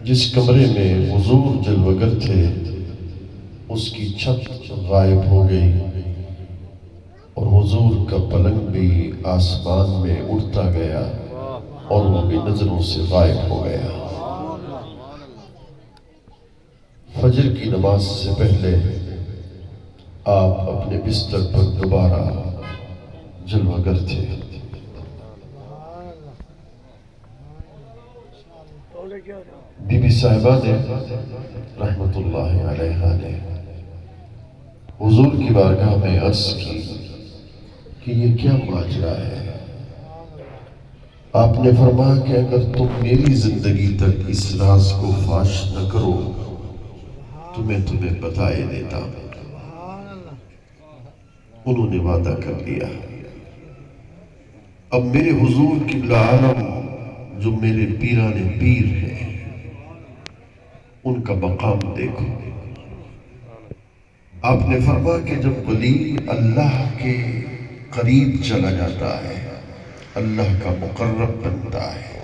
جس کمرے میں حضور جلوگر تھے اس کی چھت غائب ہو گئی اور حضور کا پلنگ بھی آسمان میں اڑتا گیا اور وہ بھی نظروں سے غائب ہو گیا۔ فجر کی نماز سے پہلے آپ اپنے بستر پر دوبارہ جلوگر تھے۔ بی بی صاحبہ نے رحمت اللہ علیہا نے حضور کی بارگاہ میں عرض کی کہ یہ کیا ماجرا ہے؟ آپ نے فرمایا کہ اگر تم میری زندگی تک اس راز کو فاش نہ کرو تو میں تمہیں بتائے دیتا۔ انہوں نے وعدہ کر لیا۔ اب میرے حضور قبلہ عالم جو میرے پیران پیر ہیں ان کا مقام دیکھو۔ آپ نے فرمایا کہ جب ولی اللہ کے قریب چلا جاتا ہے اللہ کا مقرب بنتا ہے۔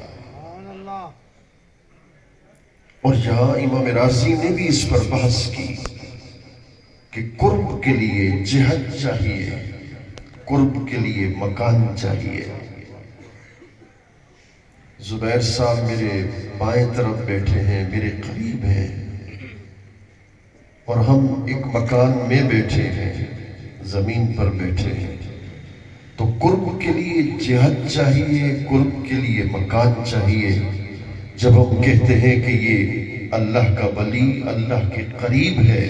اور یہاں امام راضی نے بھی اس پر بحث کی کہ قرب کے لیے جہت چاہیے، قرب کے لیے مکان چاہیے۔ زبیر صاحب میرے بائیں طرف بیٹھے ہیں، میرے قریب ہیں، اور ہم ایک مکان میں بیٹھے ہیں، زمین پر بیٹھے ہیں، تو قرب کے لیے جہت چاہیے، قرب کے لیے مکان چاہیے۔ جب ہم کہتے ہیں کہ یہ اللہ کا ولی اللہ کے قریب ہے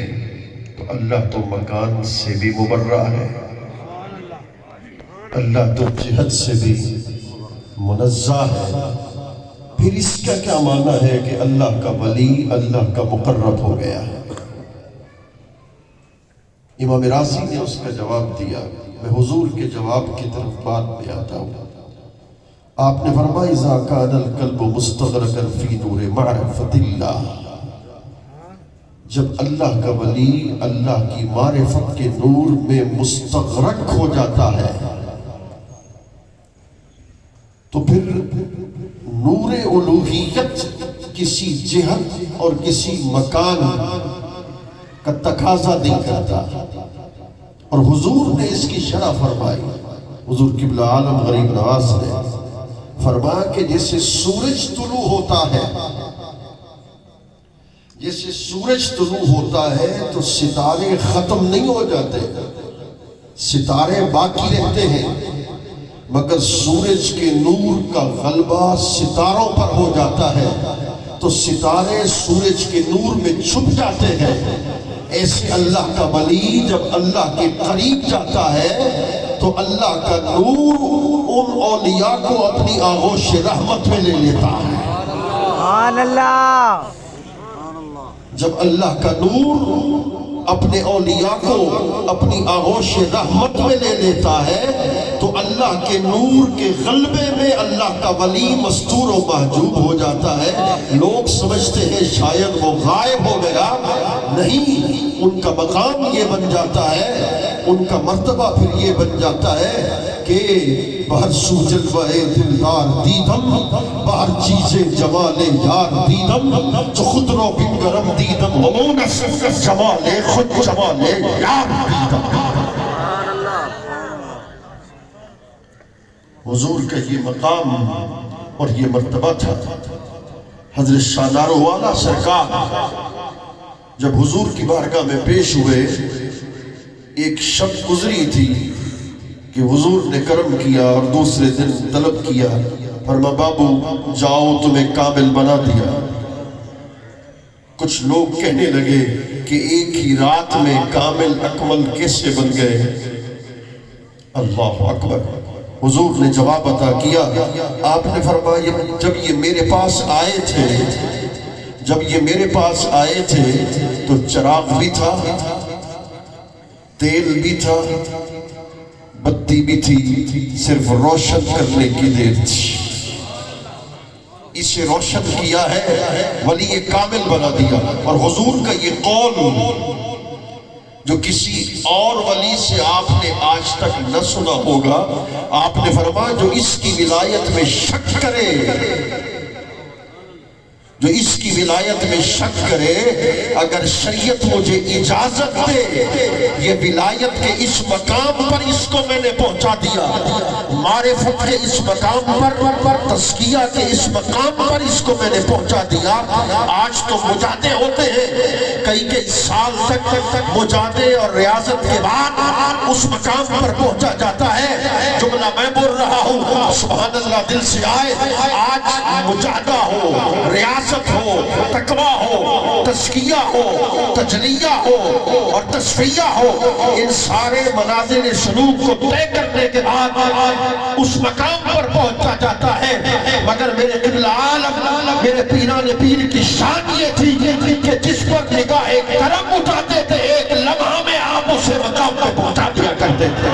تو اللہ تو مکان سے بھی مبرہ ہے، اللہ تو جہت سے بھی منزہ ہے۔ پھر اس کا کیا معنی ہے کہ اللہ کا ولی اللہ کا مقرب ہو گیا ہے؟ امام راضی نے اس کا جواب دیا۔ میں حضور کے جواب کی طرف بعد میں آتا ہوں۔ آپ نے فرمایا اذا کان القلب مستغرقا فی نور معرفت اللہ، جب اللہ کا ولی اللہ کی معرفت کے نور میں مستغرق ہو جاتا ہے تو پھر نور الوہیت کسی جہت اور کسی مکان کا تقاضا نہیں کرتا۔ اور حضور نے اس کی شرح فرمائی۔ حضور قبلہ عالم غریب نواز نے فرمایا کہ جیسے سورج طلوع ہوتا ہے، جیسے سورج طلوع ہوتا ہے تو ستارے ختم نہیں ہو جاتے، ستارے باقی رہتے ہیں، مگر سورج کے نور کا غلبہ ستاروں پر ہو جاتا ہے تو ستارے سورج کے نور میں چھپ جاتے ہیں۔ ایسے اللہ کا ولی جب اللہ کے قریب جاتا ہے تو اللہ کا نور ان اولیاء کو اپنی آغوش رحمت میں لے لیتا ہے۔ سبحان اللہ۔ جب اللہ کا نور اپنے اولیاء کو اپنی آغوش رحمت میں لے لیتا ہے تو اللہ کے نور کے غلبے میں اللہ کا ولی مستور و محجوب ہو جاتا ہے۔ لوگ سمجھتے ہیں شاید وہ غائب ہو گیا، نہیں، ان کا مقام یہ بن جاتا ہے، ان کا مرتبہ پھر یہ بن جاتا ہے کہ بہر سو جلوہ دلدار دیدم، بہر چیزیں جمال یار دیدم، جو خود رو بنگرم دیدم، ومون صرف جمال خود جمال یار دیدم۔ حضور کا یہ مقام اور یہ مرتبہ تھا۔ حضرت شاہ نارو والا سرکار جب حضور کی بارگاہ میں پیش ہوئے، ایک شب گزری تھی کہ حضور نے کرم کیا اور دوسرے دن طلب کیا، فرما بابو جاؤ تمہیں کامل بنا دیا۔ کچھ لوگ کہنے لگے کہ ایک ہی رات میں کامل اکمل کیسے بن گئے؟ اللہ اکبر۔ حضور نے جواب عطا کیا۔ آپ نے فرمایا جب یہ میرے پاس آئے تھے، جب یہ میرے پاس آئے تھے تو چراغ بھی تھا، تیل بھی تھا، بتی بھی تھی، صرف روشن کرنے کی دیر تھی۔ اسے روشن کیا ہے، ولی یہ کامل بنا دیا۔ اور حضور کا یہ قول جو کسی اور ولی سے آپ نے آج تک نہ سنا ہوگا، آپ نے فرمایا جو اس کی ولایت میں شک کرے جو اس کی ولایت میں شک کرے، اگر شریعت مجھے اجازت دے یہ ولایت کے اس مقام پر اس کو میں نے پہنچا دیا، معرفت کے اس مقام پر، تزکیہ کے اس مقام پر اس کو میں نے پہنچا دیا۔ آج تو مجاہدے ہوتے ہیں کئی سال تک، مجاہدے اور ریاضت کے بعد اس مقام پر پہنچا جاتا ہے۔ جملہ میں بول رہا ہوں، سبحان اللہ دل سے آئے۔ آج مجاہدہ ہو، ریاضت ہو، تقویٰ ہو، تزکیہ ہو، تجلیہ ہو اور تصفیہ ہو، ان سارے منازل سلوک کو طے کرنے کے بعد اس مقام پر پہنچا جاتا ہے۔ مگر میرے قبلہ عالم، میرے پیران پیر کی شان یہ تھی کہ جس پر نگاہ کرم اٹھاتے تھے، ایک لمحہ میں آپ اسے مقام پہ پہنچا دیا کرتے تھے۔